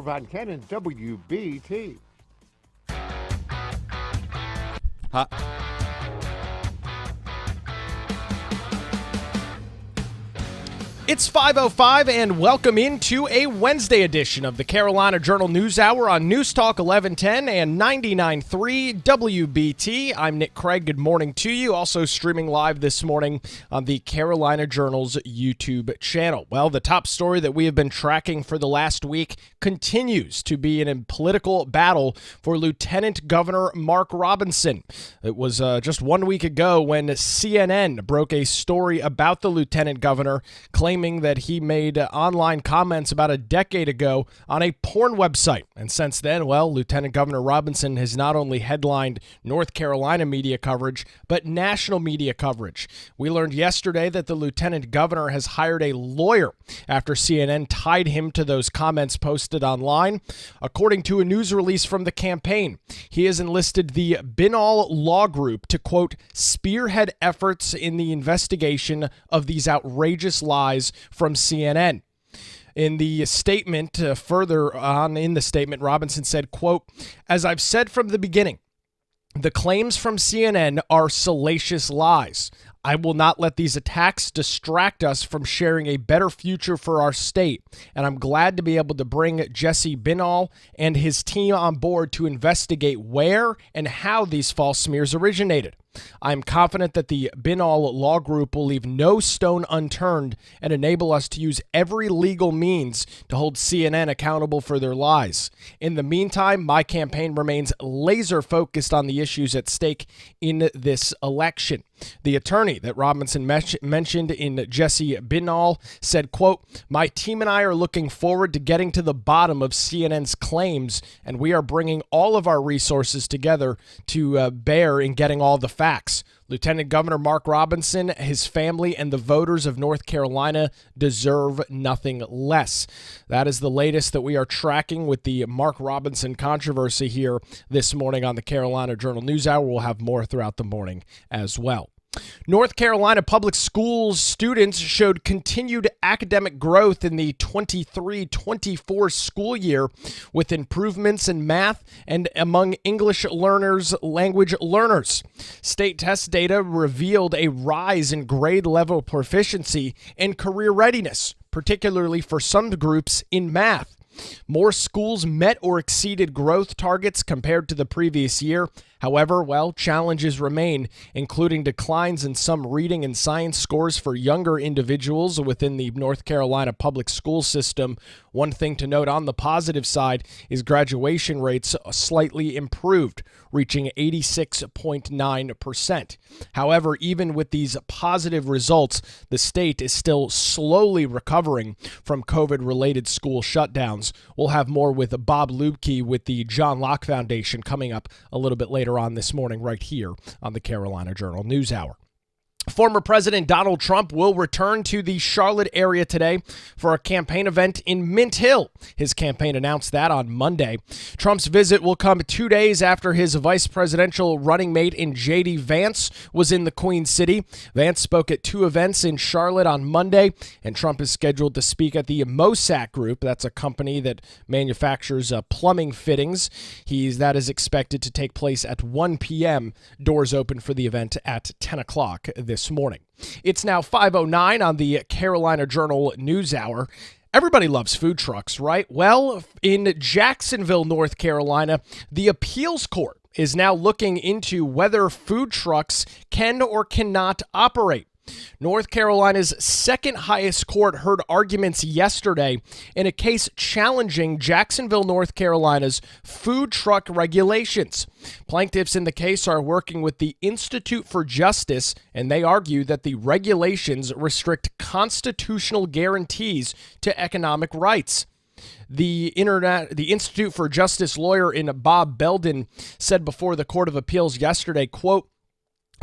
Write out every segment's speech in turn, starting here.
Van Cannon, WBT. It's 5:05 and welcome into a Wednesday edition of the Carolina Journal News Hour on News Talk 1110 and 99.3 WBT. I'm Nick Craig. Good morning to you. Also streaming live this morning on the Carolina Journal's YouTube channel. Well, the top story that we have been tracking for the last week continues to be in a political battle for Lieutenant Governor Mark Robinson. It was just 1 week ago when CNN broke a story about the Lieutenant Governor, claiming that he made online comments about a decade ago on a porn website. And since then, well, Lieutenant Governor Robinson has not only headlined North Carolina media coverage, but national media coverage. We learned yesterday that the Lieutenant Governor has hired a lawyer after CNN tied him to those comments posted online. According to a news release from the campaign, he has enlisted the Binal Law Group to, quote, spearhead efforts in the investigation of these outrageous lies from CNN. In the statement, further on in the statement, Robinson said, quote, as I've said from the beginning, the claims from CNN are salacious lies. I will not let these attacks distract us from sharing a better future for our state, and I'm glad to be able to bring Jesse Binal and his team on board to investigate where and how these false smears originated. I'm confident that the Binal Law Group will leave no stone unturned and enable us to use every legal means to hold CNN accountable for their lies. In the meantime, my campaign remains laser focused on the issues at stake in this election. The attorney that Robinson mentioned in Jesse Binal said, quote, my team and I are looking forward to getting to the bottom of CNN's claims, and we are bringing all of our resources together to bear in getting all the facts. Lieutenant Governor Mark Robinson, his family, and the voters of North Carolina deserve nothing less. That is the latest that we are tracking with the Mark Robinson controversy here this morning on the Carolina Journal News Hour. We'll have more throughout the morning as well. North Carolina public schools students showed continued academic growth in the 23-24 school year, with improvements in math and among English language learners. State test data revealed a rise in grade level proficiency and career readiness, particularly for some groups in math. More schools met or exceeded growth targets compared to the previous year. However, challenges remain, including declines in some reading and science scores for younger individuals within the North Carolina public school system. One thing to note on the positive side is graduation rates slightly improved, reaching 86.9%. However, even with these positive results, the state is still slowly recovering from COVID-related school shutdowns. We'll have more with Bob Lubke with the John Locke Foundation coming up a little bit later on this morning right here on the Carolina Journal News Hour. Former President Donald Trump will return to the Charlotte area today for a campaign event in Mint Hill. His campaign announced that on Monday. Trump's visit will come 2 days after his vice presidential running mate in J.D. Vance was in the Queen City. Vance spoke at two events in Charlotte on Monday, and Trump is scheduled to speak at the Mosac Group. That's a company that manufactures plumbing fittings. That is expected to take place at 1 p.m. Doors open for the event at 10 o'clock this morning. It's now 5:09 on the Carolina Journal News Hour. Everybody loves food trucks, right? Well, in Jacksonville, North Carolina, the appeals court is now looking into whether food trucks can or cannot operate. North Carolina's second highest court heard arguments yesterday in a case challenging Jacksonville, North Carolina's food truck regulations. Plaintiffs in the case are working with the Institute for Justice, and they argue that the regulations restrict constitutional guarantees to economic rights. The Institute for Justice lawyer in Bob Belden said before the Court of Appeals yesterday, quote,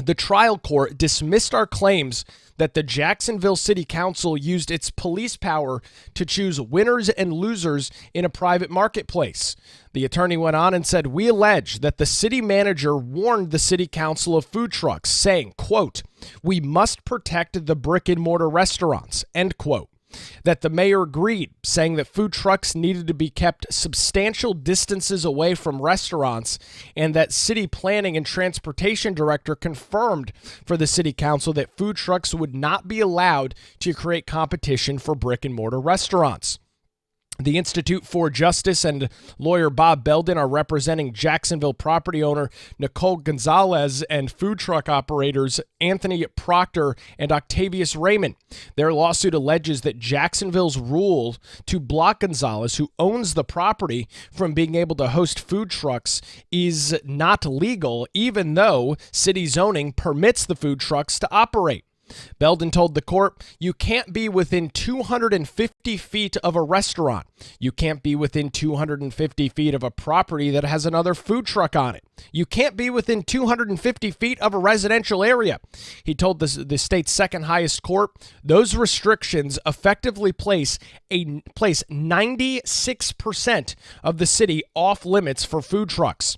the trial court dismissed our claims that the Jacksonville City Council used its police power to choose winners and losers in a private marketplace. The attorney went on and said, we allege that the city manager warned the city council of food trucks, saying, quote, we must protect the brick and mortar restaurants, end quote. that the mayor agreed, saying that food trucks needed to be kept substantial distances away from restaurants, and that city planning and transportation director confirmed for the city council that food trucks would not be allowed to create competition for brick and mortar restaurants. The Institute for Justice and lawyer Bob Belden are representing Jacksonville property owner Nicole Gonzalez and food truck operators Anthony Proctor and Octavius Raymond. Their lawsuit alleges that Jacksonville's rule to block Gonzalez, who owns the property, from being able to host food trucks is not legal, even though city zoning permits the food trucks to operate. Belden told the court, "You can't be within 250 feet of a restaurant. You can't be within 250 feet of a property that has another food truck on it. You can't be within 250 feet of a residential area." He told the state's second highest court, those restrictions effectively place 96% of the city off limits for food trucks.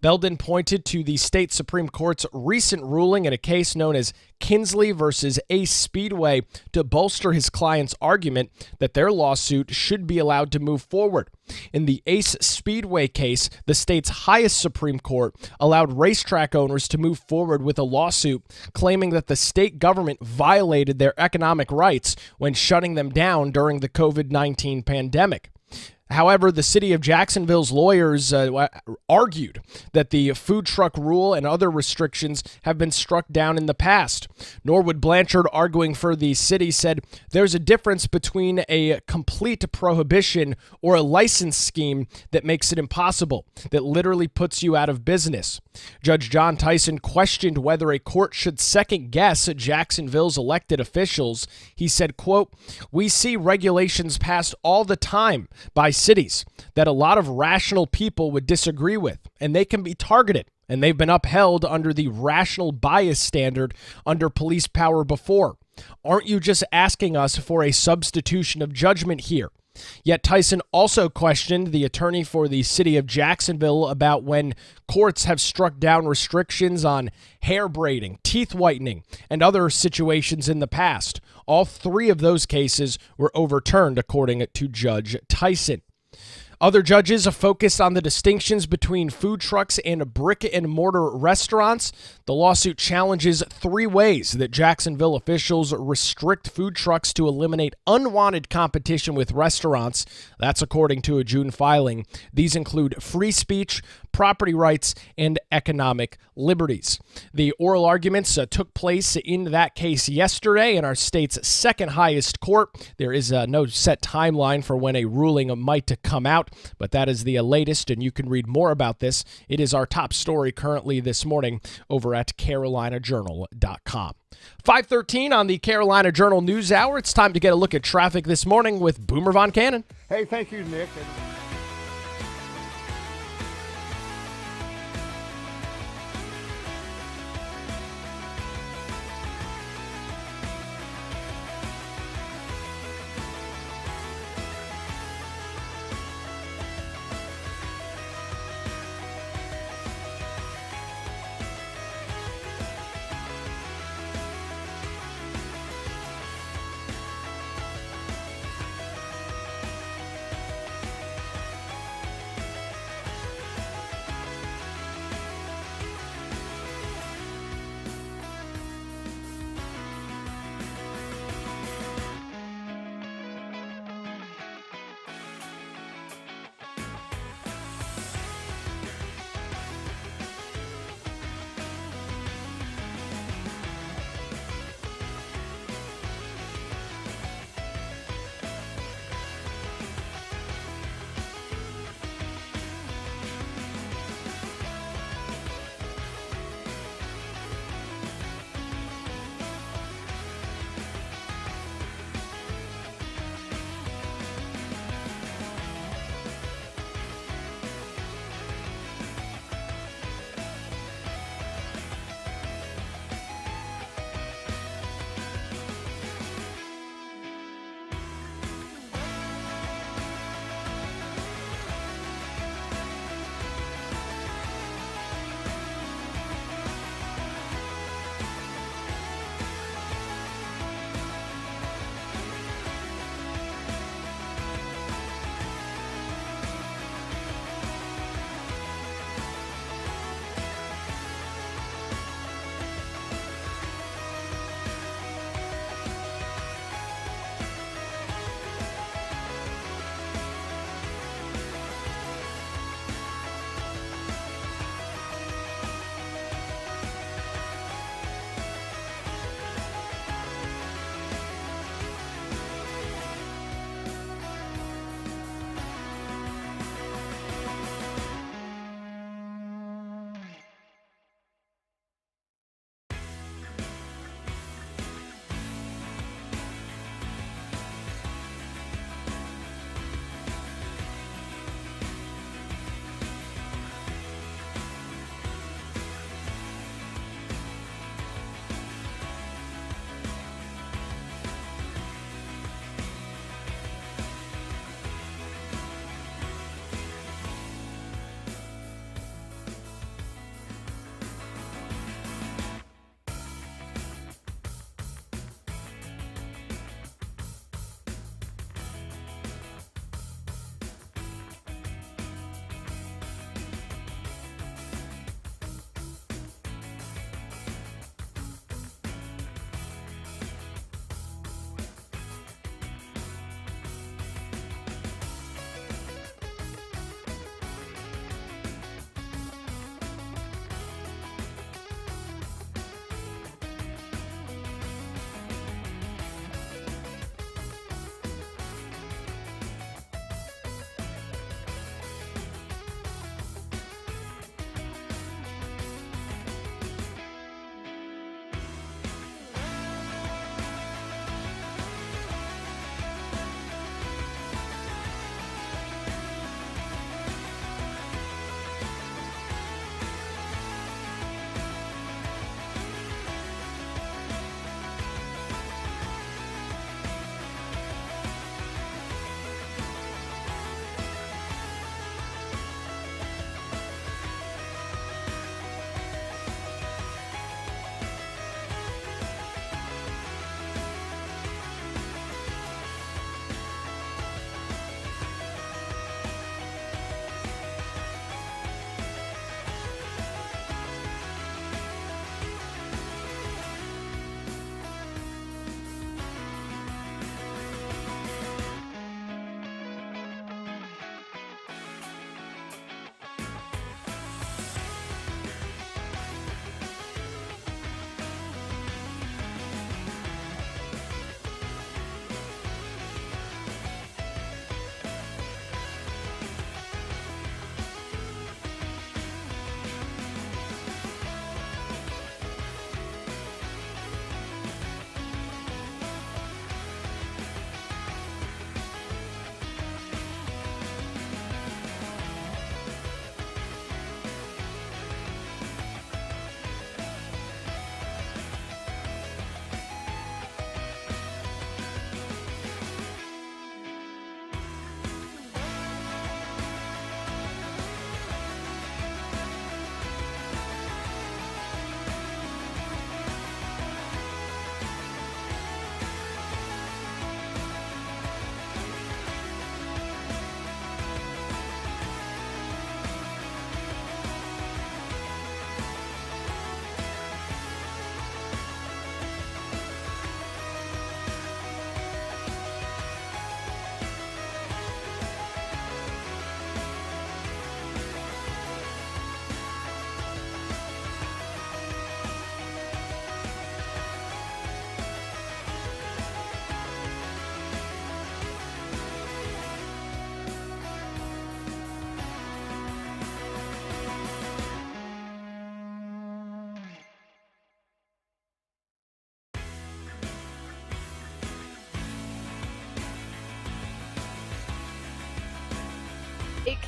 Belden pointed to the state Supreme Court's recent ruling in a case known as Kinsley versus Ace Speedway to bolster his client's argument that their lawsuit should be allowed to move forward. In the Ace Speedway case, the state's highest Supreme Court allowed racetrack owners to move forward with a lawsuit claiming that the state government violated their economic rights when shutting them down during the COVID-19 pandemic. However, the city of Jacksonville's lawyers argued that the food truck rule and other restrictions have been struck down in the past. Norwood Blanchard, arguing for the city, said there's a difference between a complete prohibition or a license scheme that makes it impossible, that literally puts you out of business. Judge John Tyson questioned whether a court should second-guess Jacksonville's elected officials. He said, quote, "We see regulations passed all the time by cities that a lot of rational people would disagree with, and they can be targeted, and they've been upheld under the rational bias standard under police power before. Aren't you just asking us for a substitution of judgment here?" Yet Tyson also questioned the attorney for the city of Jacksonville about when courts have struck down restrictions on hair braiding, teeth whitening, and other situations in the past. All three of those cases were overturned, according to Judge Tyson. Other judges focused on the distinctions between food trucks and brick and mortar restaurants. The lawsuit challenges three ways that Jacksonville officials restrict food trucks to eliminate unwanted competition with restaurants. That's according to a June filing. These include free speech, property rights, and economic liberties. The oral arguments took place in that case yesterday in our state's second highest court. There is no set timeline for when a ruling might come out, but that is the latest, and you can read more about this. It is our top story currently this morning over at CarolinaJournal.com. 5:13 on the Carolina Journal News Hour. It's time to get a look at traffic this morning with Boomer Von Cannon. Hey, thank you, Nick.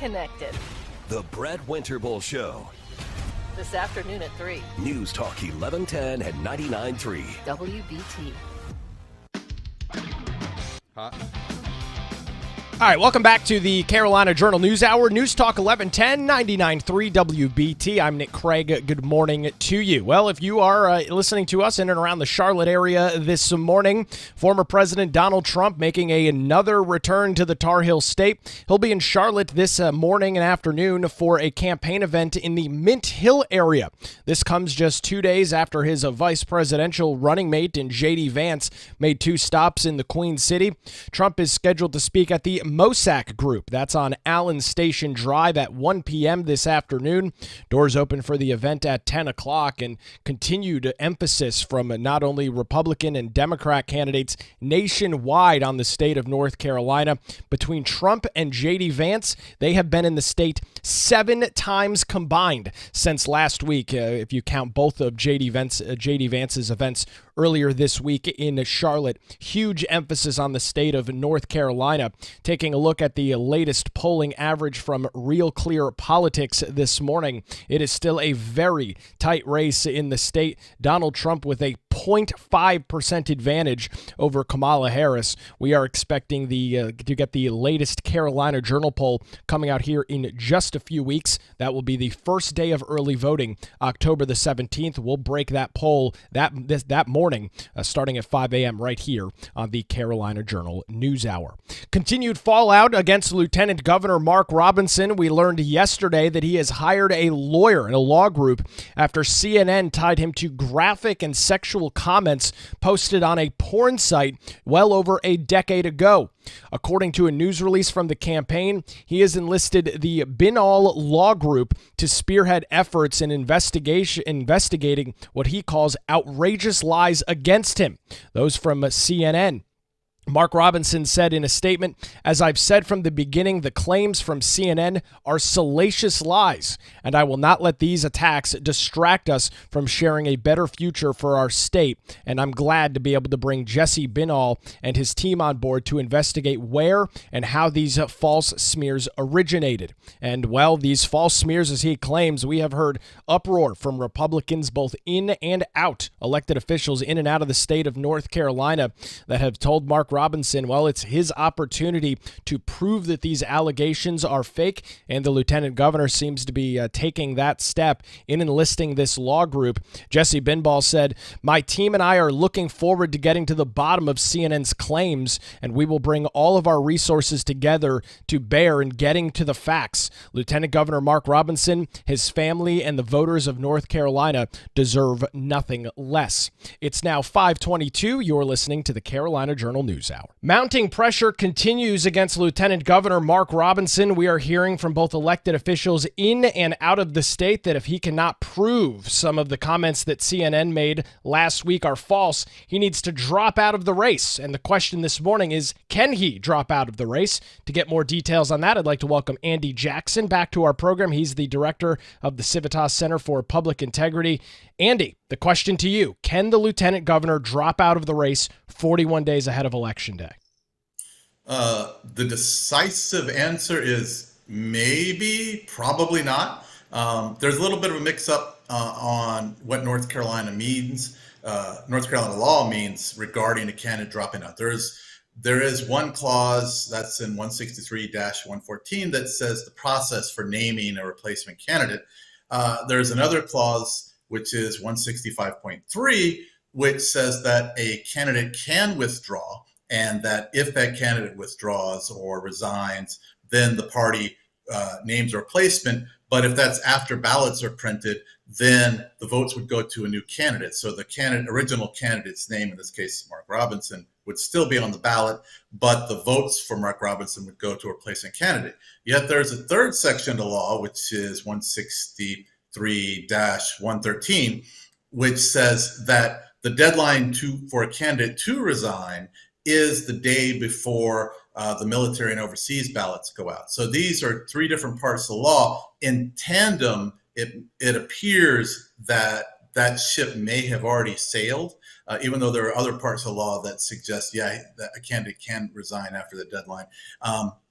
connected. The Brett Winterble Show. This afternoon at 3. News Talk 1110 and 99.3. WBT. All right, welcome back to the Carolina Journal News Hour. News Talk 1110, 99.3 WBT. I'm Nick Craig. Good morning to you. Well, if you are listening to us in and around the Charlotte area this morning, former President Donald Trump making another return to the Tar Heel State. He'll be in Charlotte this morning and afternoon for a campaign event in the Mint Hill area. This comes just 2 days after his vice presidential running mate in J.D. Vance made 2 stops in the Queen City. Trump is scheduled to speak at the Mosack Group. That's on Allen Station Drive at 1 p.m. this afternoon. Doors open for the event at 10 o'clock, and continued emphasis from not only Republican and Democrat candidates nationwide on the state of North Carolina. Between Trump and J.D. Vance, they have been in the state 7 times combined since last week, if you count both of J.D. Vance's events earlier this week in Charlotte. Huge emphasis on the state of North Carolina. Taking a look at the latest polling average from Real Clear Politics this morning, it is still a very tight race in the state. Donald Trump with a 0.5% advantage over Kamala Harris. We are expecting to get the latest Carolina Journal poll coming out here in just a few weeks. That will be the first day of early voting, October the 17th. We'll break that poll that morning, starting at 5 a.m. right here on the Carolina Journal News Hour. Continued fallout against Lieutenant Governor Mark Robinson. We learned yesterday that he has hired a lawyer in a law group after CNN tied him to graphic and sexual comments posted on a porn site well over a decade ago. According to a news release from the campaign, he has enlisted the Binal Law Group to spearhead efforts in investigating what he calls outrageous lies against him. Those from CNN. Mark Robinson said in a statement, "As I've said from the beginning, the claims from CNN are salacious lies, and I will not let these attacks distract us from sharing a better future for our state. And I'm glad to be able to bring Jesse Binal and his team on board to investigate where and how these false smears originated." And, well, these false smears, as he claims, we have heard uproar from Republicans both in and out, elected officials in and out of the state of North Carolina, that have told Mark Robinson, well, it's his opportunity to prove that these allegations are fake, and the lieutenant governor seems to be taking that step in enlisting this law group. Jesse Binal said, "My team and I are looking forward to getting to the bottom of CNN's claims, and we will bring all of our resources together to bear in getting to the facts. Lieutenant Governor Mark Robinson, his family, and the voters of North Carolina deserve nothing less." It's now 5:22. You're listening to the Carolina Journal News Hour. Mounting pressure continues against Lieutenant Governor Mark Robinson. We are hearing from both elected officials in and out of the state that if he cannot prove some of the comments that CNN made last week are false, he needs to drop out of the race. And the question this morning is, can he drop out of the race? To get more details on that, I'd like to welcome Andy Jackson back to our program. He's the director of the Civitas Center for Public Integrity. Andy, the question to you, can the lieutenant governor drop out of the race 41 days ahead of Election Day? The decisive answer is maybe, probably not. There's a little bit of a mix-up on what North Carolina means, North Carolina law means regarding a candidate dropping out. There is one clause that's in 163-114 that says the process for naming a replacement candidate. There's another clause, which is 165.3, which says that a candidate can withdraw, and that if that candidate withdraws or resigns, then the party names a replacement. But if that's after ballots are printed, then the votes would go to a new candidate. So the original candidate's name, in this case, Mark Robinson, would still be on the ballot, but the votes for Mark Robinson would go to a replacement candidate. Yet there's a third section of the law, which is 163-113, which says that the deadline for a candidate to resign is the day before the military and overseas ballots go out. So these are three different parts of the law. In tandem, it appears that that ship may have already sailed, even though there are other parts of the law that suggest, that a candidate can resign after the deadline.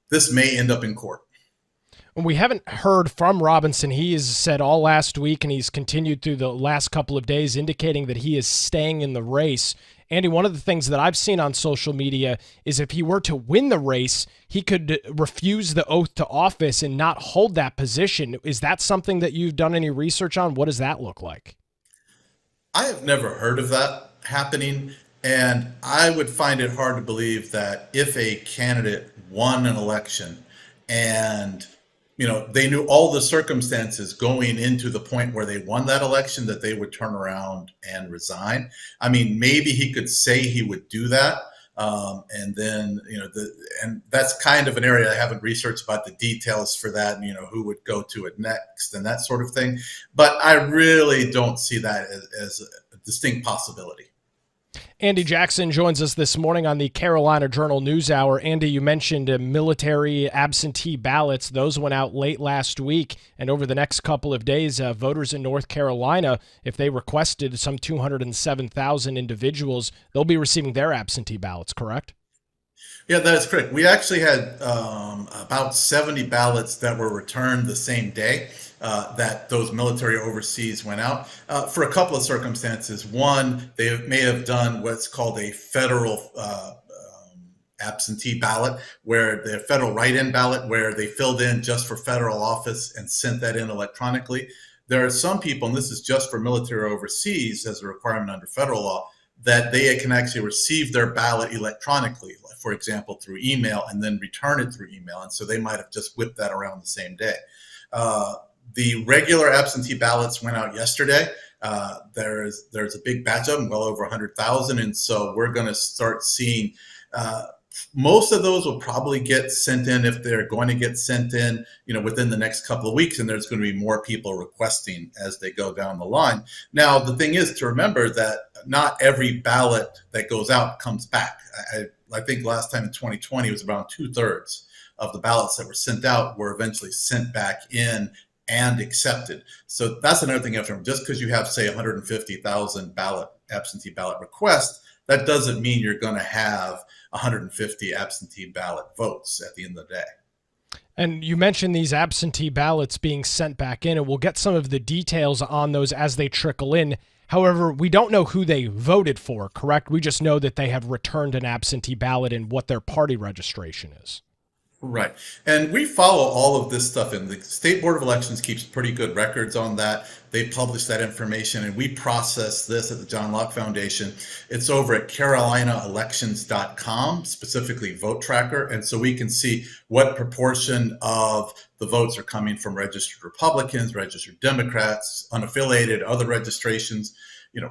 This may end up in court. And we haven't heard from Robinson. He has said all last week, and he's continued through the last couple of days, indicating that he is staying in the race. Andy, one of the things that I've seen on social media is if he were to win the race, he could refuse the oath to office and not hold that position. Is that something that you've done any research on? What does that look like? I have never heard of that happening, and I would find it hard to believe that if a candidate won an election and they knew all the circumstances going into the point where they won that election, that they would turn around and resign. I mean, maybe he could say he would do that. And then, and that's kind of an area I haven't researched about the details for that, and, who would go to it next and that sort of thing. But I really don't see that as a distinct possibility. Andy Jackson joins us this morning on the Carolina Journal News Hour. Andy, you mentioned military absentee ballots. Those went out late last week, and over the next couple of days, voters in North Carolina, if they requested some 207,000 individuals, they'll be receiving their absentee ballots, correct? Yeah, that is correct. We actually had about 70 ballots that were returned the same day that those military overseas went out for a couple of circumstances. One, they may have done what's called a federal absentee ballot, where the federal write-in ballot, where they filled in just for federal office and sent that in electronically. There are some people, and this is just for military overseas as a requirement under federal law, that they can actually receive their ballot electronically, for example, through email, and then return it through email. And so they might have just whipped that around the same day. The regular absentee ballots went out yesterday. There's a big batch of them, well over 100,000. And so we're going to start seeing most of those will probably get sent in, if they're going to get sent in, within the next couple of weeks. And there's going to be more people requesting as they go down the line. Now, the thing is to remember that not every ballot that goes out comes back. I think last time in 2020, it was around 2/3 of the ballots that were sent out were eventually sent back in and accepted. So that's another thing you have to remember. Just because you have, say, 150,000 absentee ballot requests, that doesn't mean you're going to have 150 absentee ballot votes at the end of the day. And you mentioned these absentee ballots being sent back in, and we'll get some of the details on those as they trickle in. However, we don't know who they voted for, correct? We just know that they have returned an absentee ballot and what their party registration is. Right. And we follow all of this stuff, and the State Board of Elections keeps pretty good records on that. They publish that information, and we process this at the John Locke Foundation. It's over at carolinaelections.com, specifically Vote Tracker. And so we can see what proportion of the votes are coming from registered Republicans, registered Democrats, unaffiliated, other registrations,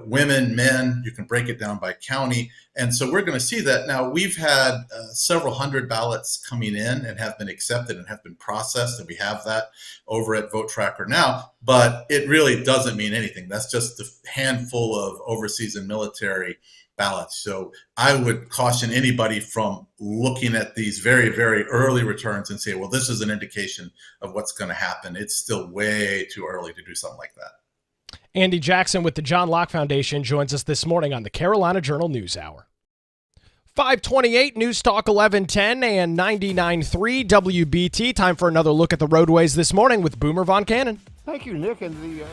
women, men. You can break it down by county. And so we're going to see that. Now, we've had several hundred ballots coming in and have been accepted and have been processed, and we have that over at Vote Tracker now. But it really doesn't mean anything. That's just a handful of overseas and military ballots. So I would caution anybody from looking at these very, very early returns and say, well, this is an indication of what's going to happen. It's still way too early to do something like that. Andy Jackson with the John Locke Foundation joins us this morning on the Carolina Journal News Hour. 528 News Talk 1110 and 99.3 WBT. Time for another look at the roadways this morning with Boomer Von Cannon. Thank you, Nick. And the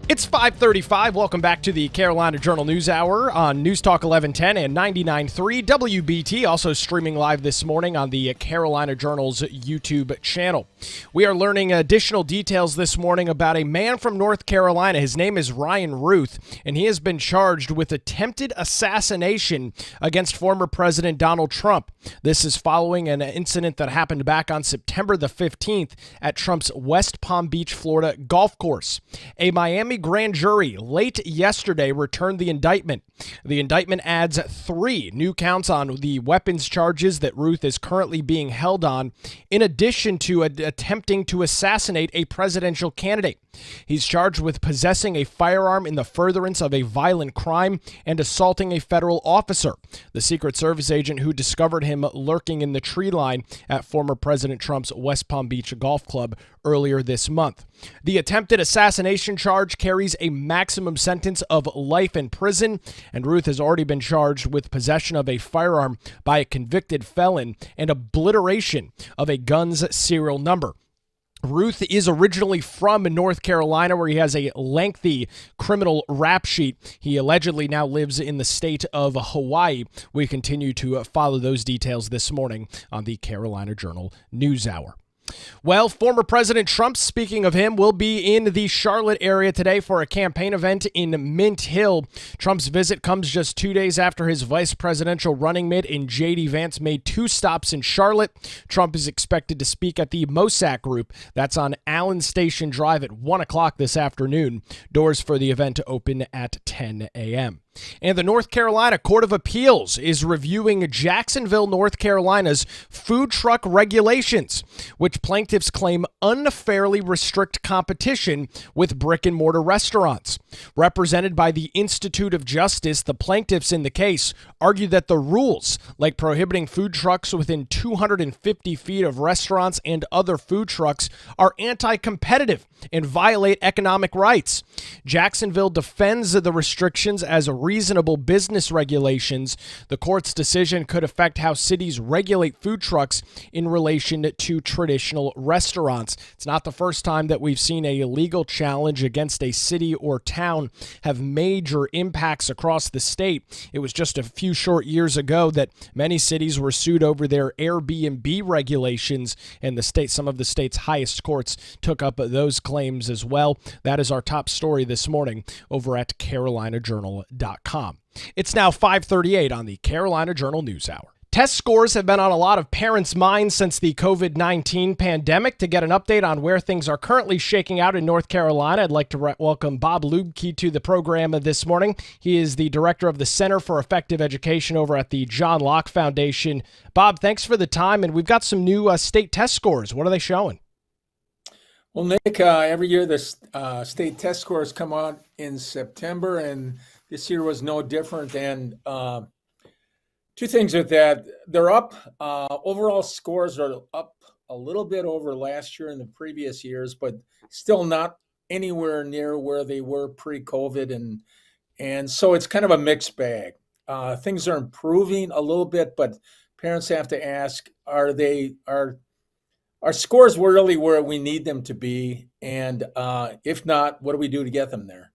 It's 5:35. Welcome back to the Carolina Journal News Hour on News Talk 1110 and 99.3 WBT, also streaming live this morning on the Carolina Journal's YouTube channel. We are learning additional details this morning about a man from North Carolina. His name is Ryan Ruth, and he has been charged with attempted assassination against former President Donald Trump. This is following an incident that happened back on September the 15th at Trump's West Palm Beach, Florida golf course. A Miami grand jury late yesterday returned the indictment. The indictment adds 3 new counts on the weapons charges that Ruth is currently being held on, in addition to attempting to assassinate a presidential candidate. He's charged with possessing a firearm in the furtherance of a violent crime and assaulting a federal officer, the Secret Service agent who discovered him lurking in the tree line at former President Trump's West Palm Beach golf club earlier this month. The attempted assassination charge carries a maximum sentence of life in prison, and Ruth has already been charged with possession of a firearm by a convicted felon and obliteration of a gun's serial number. Ruth is originally from North Carolina, where he has a lengthy criminal rap sheet. He allegedly now lives in the state of Hawaii. We continue to follow those details this morning on the Carolina Journal News Hour. Well, former President Trump, speaking of him, will be in the Charlotte area today for a campaign event in Mint Hill. Trump's visit comes just 2 days after his vice presidential running mate in J.D. Vance made 2 stops in Charlotte. Trump is expected to speak at the Mosack Group. That's on Allen Station Drive at 1 o'clock this afternoon. Doors for the event open at 10 a.m. And the North Carolina Court of Appeals is reviewing Jacksonville, North Carolina's food truck regulations, which plaintiffs claim unfairly restrict competition with brick-and-mortar restaurants. Represented by the Institute of Justice, the plaintiffs in the case argue that the rules, like prohibiting food trucks within 250 feet of restaurants and other food trucks, are anti-competitive and violate economic rights. Jacksonville defends the restrictions as reasonable business regulations. The court's decision could affect how cities regulate food trucks in relation to traditional restaurants. It's not the first time that we've seen a legal challenge against a city or town have major impacts across the state. It was just a few short years ago that many cities were sued over their Airbnb regulations, and some of the state's highest courts took up those claims as well. That is our top story this morning over at carolinajournal.com. It's now 5:38 on the Carolina Journal News Hour. Test scores have been on a lot of parents' minds since the COVID-19 pandemic. To get an update on where things are currently shaking out in North Carolina, I'd like to welcome Bob Lubke to the program this morning. He is the director of the Center for Effective Education over at the John Locke Foundation. Bob, thanks for the time, and we've got some new state test scores. What are they showing? Well, Nick, every year the state test scores come out in September, and this year was no different. And 2 things with that. They're up. Overall scores are up a little bit over last year and the previous years, but still not anywhere near where they were pre-COVID. And so it's kind of a mixed bag. Things are improving a little bit, but parents have to ask, are our scores really where we need them to be? And if not, what do we do to get them there?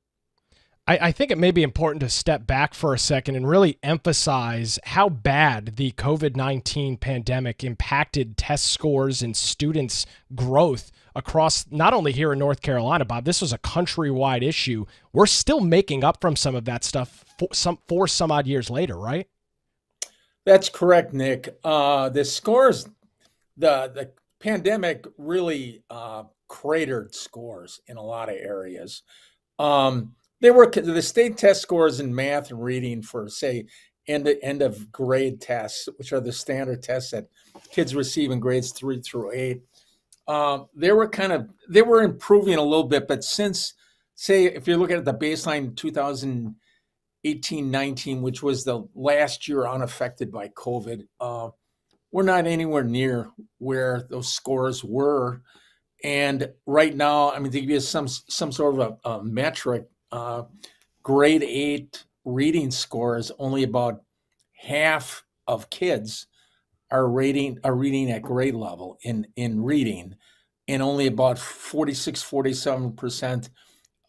I think it may be important to step back for a second and really emphasize how bad the COVID-19 pandemic impacted test scores and students' growth across not only here in North Carolina, Bob. This was a countrywide issue. We're still making up from some of that stuff for some odd years later, right? That's correct, Nick. The scores, the pandemic really cratered scores in a lot of areas. The state test scores in math and reading for, say, end of grade tests, which are the standard tests that kids receive in grades 3 through 8. They were improving a little bit, but since, say, if you're looking at the baseline 2018-19, which was the last year unaffected by COVID, we're not anywhere near where those scores were. And right now, I mean, to give you some sort of a metric, grade 8 reading scores, only about half of kids are reading at grade level in reading, and only about 47%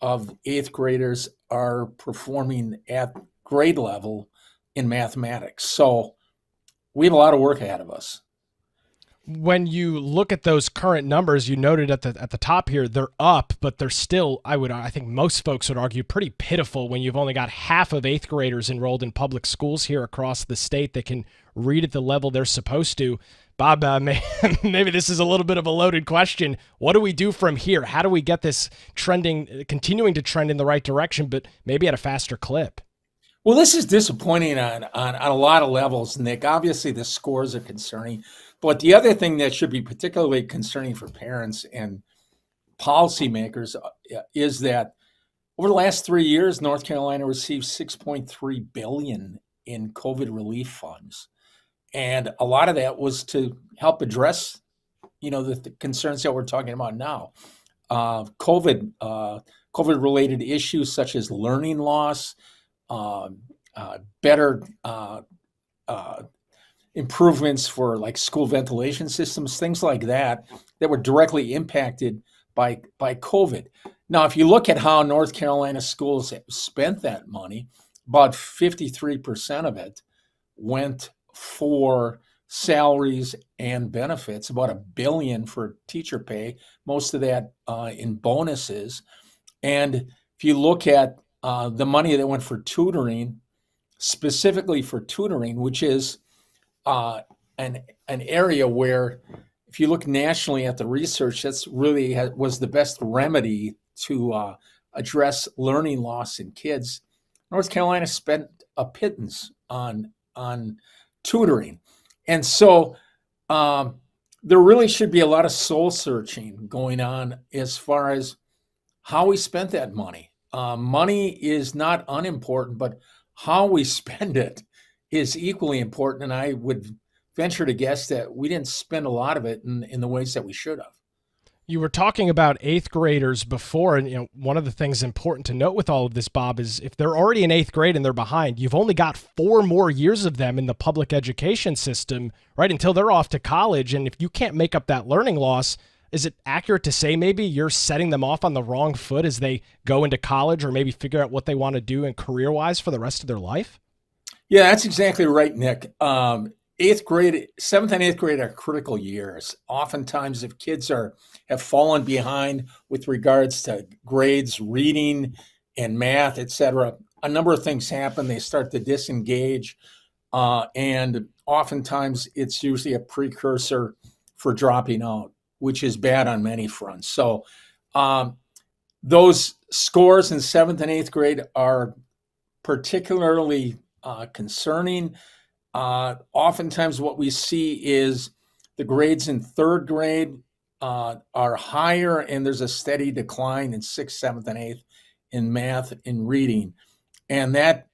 of eighth graders are performing at grade level in mathematics. So we have a lot of work ahead of us. When you look at those current numbers, you noted at the top here, they're up, but they're still, I think most folks would argue, pretty pitiful when you've only got half of eighth graders enrolled in public schools here across the state that can read at the level they're supposed to. Bob, maybe this is a little bit of a loaded question. What do we do from here? How do we get this continuing to trend in the right direction, but maybe at a faster clip? Well, this is disappointing on a lot of levels, Nick. Obviously, the scores are concerning. But the other thing that should be particularly concerning for parents and policymakers is that over the last 3 years, North Carolina received $6.3 billion in COVID relief funds. And a lot of that was to help address, the concerns that we're talking about now. COVID-related issues such as learning loss, better improvements for like school ventilation systems, things like that were directly impacted by COVID. Now, if you look at how North Carolina schools have spent that money, about 53% of it went for salaries and benefits, about $1 billion for teacher pay, most of that in bonuses. And if you look at the money that went for tutoring, specifically for tutoring, which is an area where, if you look nationally at the research, that's really was the best remedy to address learning loss in kids. North Carolina spent a pittance on tutoring, and so there really should be a lot of soul searching going on as far as how we spent that money. Money is not unimportant, but how we spend it is equally important, and I would venture to guess that we didn't spend a lot of it in the ways that we should have. You were talking about eighth graders before, and one of the things important to note with all of this, Bob, is if they're already in eighth grade and they're behind, you've only got 4 more years of them in the public education system, right, until they're off to college. And if you can't make up that learning loss, is it accurate to say maybe you're setting them off on the wrong foot as they go into college or maybe figure out what they want to do in career-wise for the rest of their life? Yeah, that's exactly right, Nick. Eighth grade, 7th and 8th grade are critical years. Oftentimes, if kids have fallen behind with regards to grades, reading, and math, etc., a number of things happen. They start to disengage, and oftentimes it's usually a precursor for dropping out, which is bad on many fronts. So those scores in 7th and 8th grade are particularly concerning. Oftentimes what we see is the grades in 3rd grade are higher, and there's a steady decline in 6th, 7th, and 8th in math and reading. And that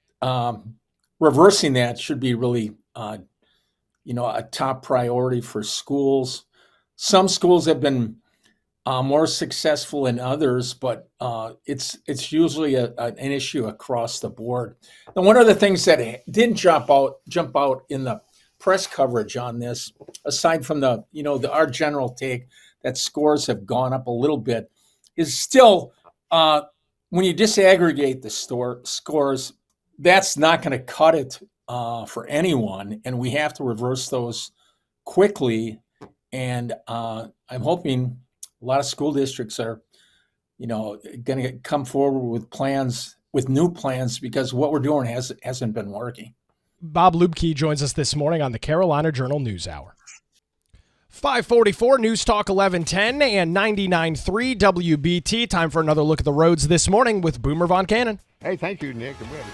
reversing that should be really a top priority for schools. Some schools have been more successful than others, but it's usually an issue across the board. And one of the things that didn't jump out in the press coverage on this, aside from our general take that scores have gone up a little bit, is still when you disaggregate the scores, that's not going to cut it for anyone, and we have to reverse those quickly. And I'm hoping a lot of school districts are, going to come forward with new plans, because what we're doing hasn't been working. Bob Lubke joins us this morning on the Carolina Journal News Hour. 544 News Talk 1110 and 99.3 WBT. Time for another look at the roads this morning with Boomer Von Cannon. Hey, thank you, Nick. I'm ready.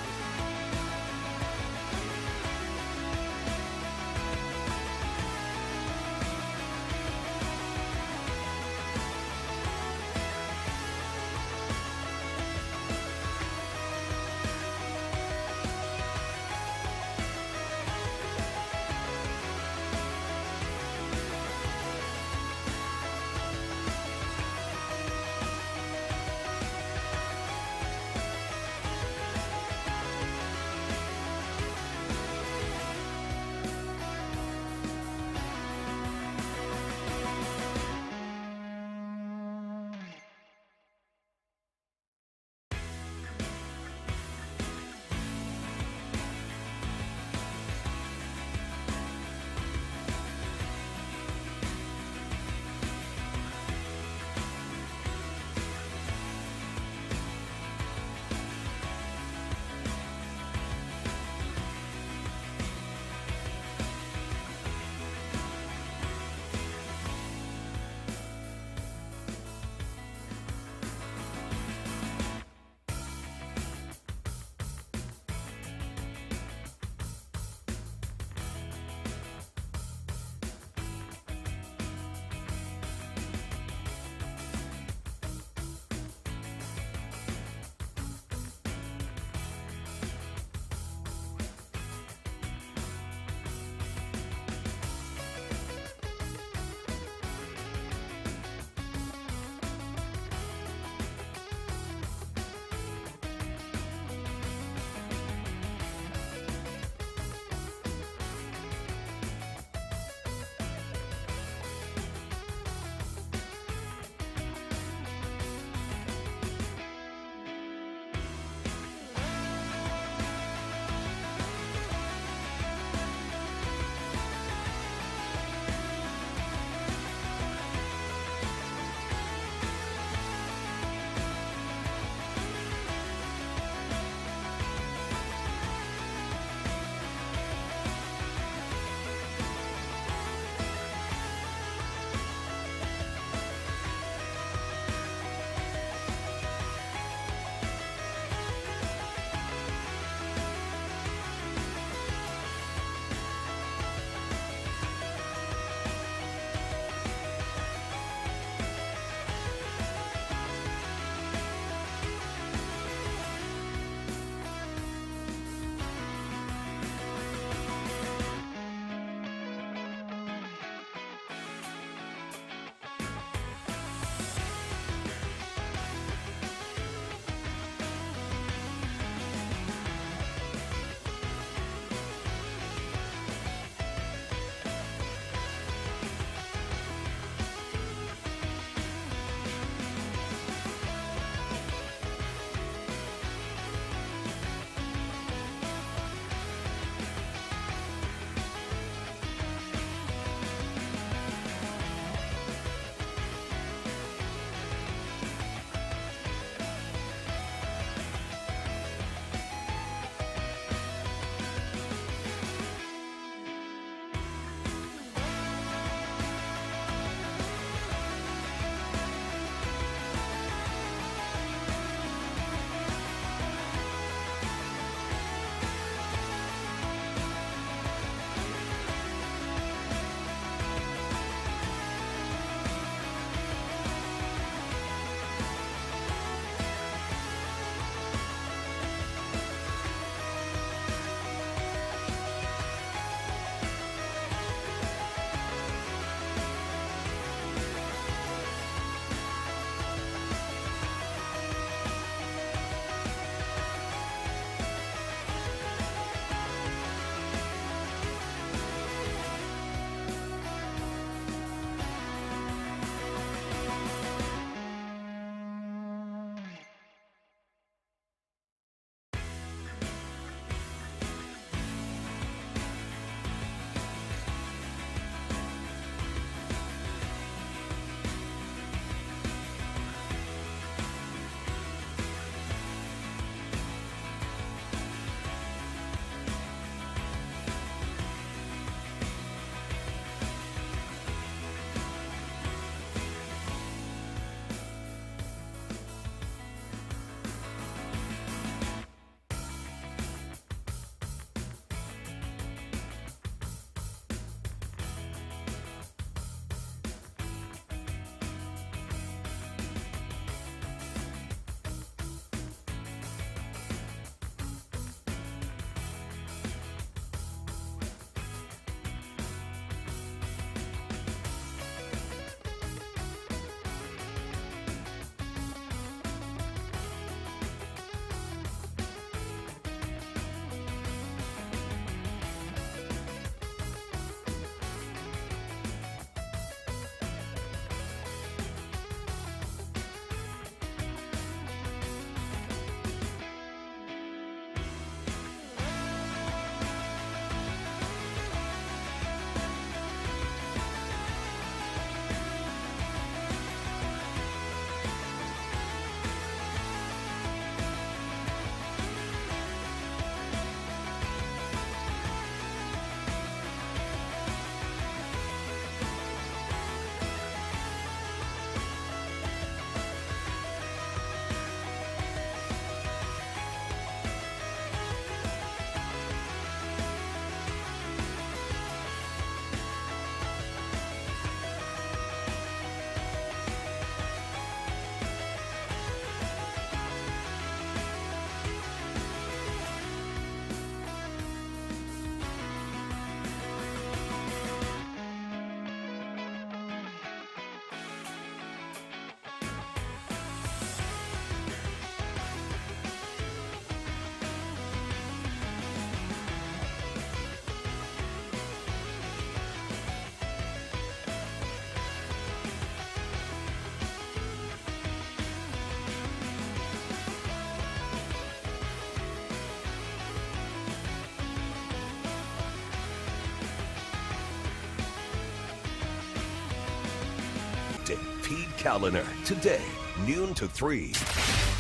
Pete Callender. Today, noon to 3.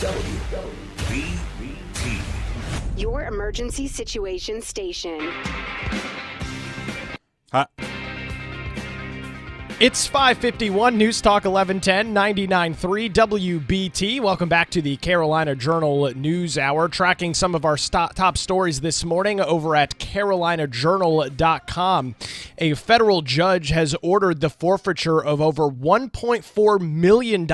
WBT. Your emergency situation station. It's 5:51, News Talk 1110, 99.3 WBT. Welcome back to the Carolina Journal News Hour. Tracking some of our top stories this morning over at carolinajournal.com. A federal judge has ordered the forfeiture of over $1.4 million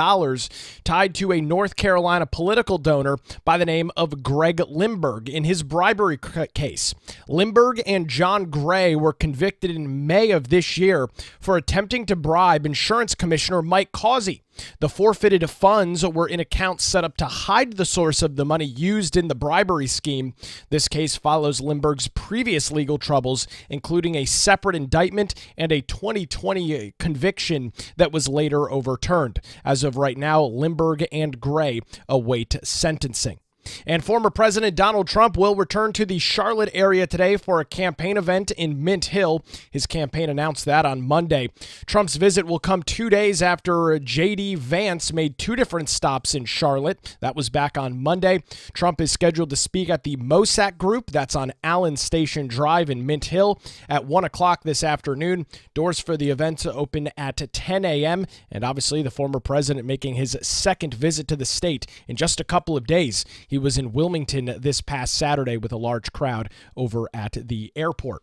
tied to a North Carolina political donor by the name of Greg Limburg in his bribery case. Limburg and John Gray were convicted in May of this year for attempting to bribe Insurance Commissioner Mike Causey. The forfeited funds were in accounts set up to hide the source of the money used in the bribery scheme. This case follows Limburg's previous legal troubles, including a separate indictment and a 2020 conviction that was later overturned. As of right now, Limburg and Gray await sentencing. And former President Donald Trump will return to the Charlotte area today for a campaign event in Mint Hill. His campaign announced that on Monday. Trump's visit will come 2 days after J.D. Vance made two different stops in Charlotte. That was back on Monday. Trump is scheduled to speak at the Mosack Group. That's on Allen Station Drive in Mint Hill at 1 o'clock this afternoon. Doors for the event open at 10 a.m. And obviously the former president making his second visit to the state in just a couple of days. He was in Wilmington this past Saturday with a large crowd over at the airport.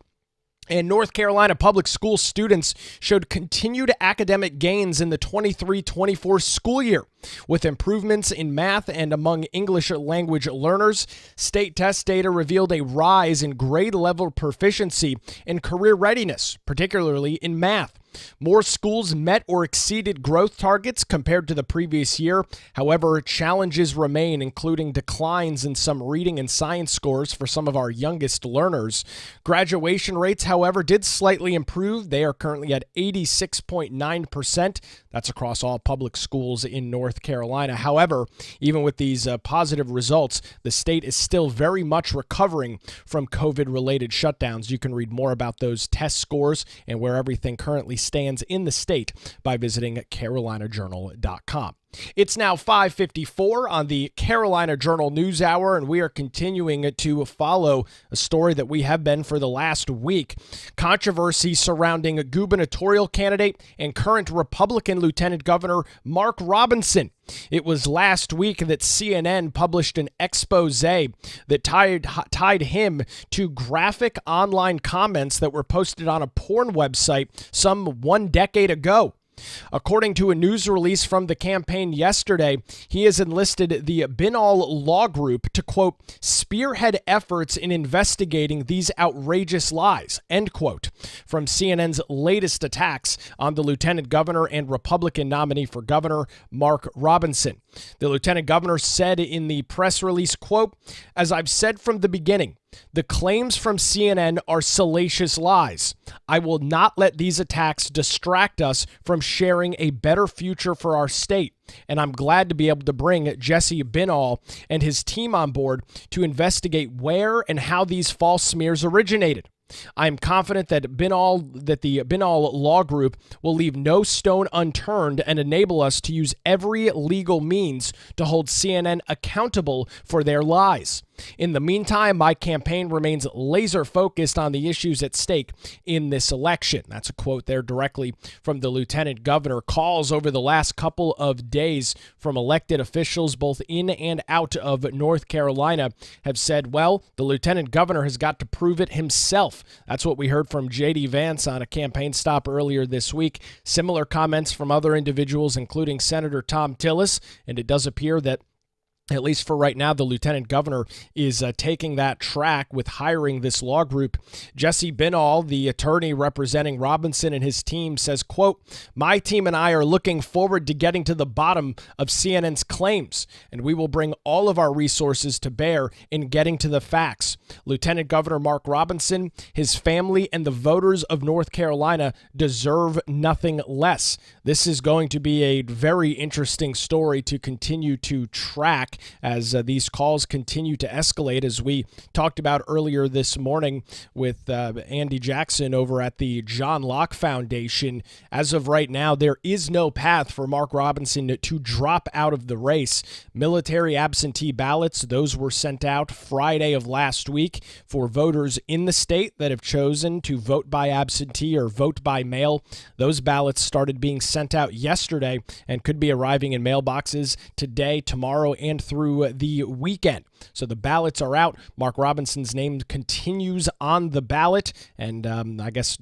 And North Carolina public school students showed continued academic gains in the 23-24 school year, with improvements in math and among English language learners. State test data revealed a rise in grade level proficiency and career readiness, particularly in math. More schools met or exceeded growth targets compared to the previous year. However, challenges remain, including declines in some reading and science scores for some of our youngest learners. Graduation rates, however, did slightly improve. They are currently at 86.9%. That's across all public schools in North Carolina. However, even with these positive results, the state is still very much recovering from COVID-related shutdowns. You can read more about those test scores and where everything currently stands in the state by visiting carolinajournal.com. It's now 5:54 on the Carolina Journal News Hour, and we are continuing to follow a story that we have been for the last week. Controversy surrounding a gubernatorial candidate and current Republican Lieutenant Governor Mark Robinson. It was last week that CNN published an expose that tied him to graphic online comments that were posted on a porn website some 1 decade ago. According to a news release from the campaign yesterday, he has enlisted the Binal Law Group to, quote, spearhead efforts in investigating these outrageous lies, end quote, from CNN's latest attacks on the lieutenant governor and Republican nominee for governor, Mark Robinson. The lieutenant governor said in the press release, quote, as I've said from the beginning, the claims from CNN are salacious lies. I will not let these attacks distract us from sharing a better future for our state. And I'm glad to be able to bring Jesse Binal and his team on board to investigate where and how these false smears originated. I am confident that the Binal Law Group will leave no stone unturned and enable us to use every legal means to hold CNN accountable for their lies. In the meantime, my campaign remains laser focused on the issues at stake in this election. That's a quote there directly from the lieutenant governor. Calls over the last couple of days from elected officials, both in and out of North Carolina, have said, well, the lieutenant governor has got to prove it himself. That's what we heard from J.D. Vance on a campaign stop earlier this week. Similar comments from other individuals, including Senator Thom Tillis, and it does appear that at least for right now, the lieutenant governor is taking that track with hiring this law group. Jesse Binal, the attorney representing Robinson and his team, says, quote, my team and I are looking forward to getting to the bottom of CNN's claims, and we will bring all of our resources to bear in getting to the facts. Lieutenant Governor Mark Robinson, his family, and the voters of North Carolina deserve nothing less. This is going to be a very interesting story to continue to track. as these calls continue to escalate, as we talked about earlier this morning with Andy Jackson over at the John Locke Foundation. As of right now, there is no path for Mark Robinson to drop out of the race. Military absentee ballots, those were sent out Friday of last week for voters in the state that have chosen to vote by absentee or vote by mail. Those ballots started being sent out yesterday and could be arriving in mailboxes today, tomorrow, and through the weekend. So the ballots are out. Mark Robinson's name continues on the ballot. And I guess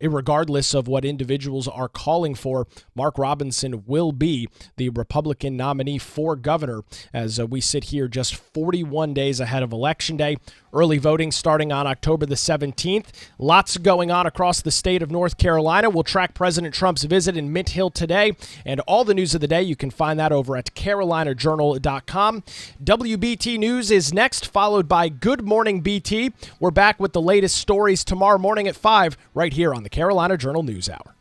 regardless of what individuals are calling for, Mark Robinson will be the Republican nominee for governor as we sit here just 41 days ahead of Election Day. Early voting starting on October the 17th. Lots going on across the state of North Carolina. We'll track President Trump's visit in Mint Hill today. And all the news of the day, you can find that over at carolinajournal.com. WBT News is next, followed by Good Morning BT. We're back with the latest stories tomorrow morning at 5 right here on the Carolina Journal News Hour.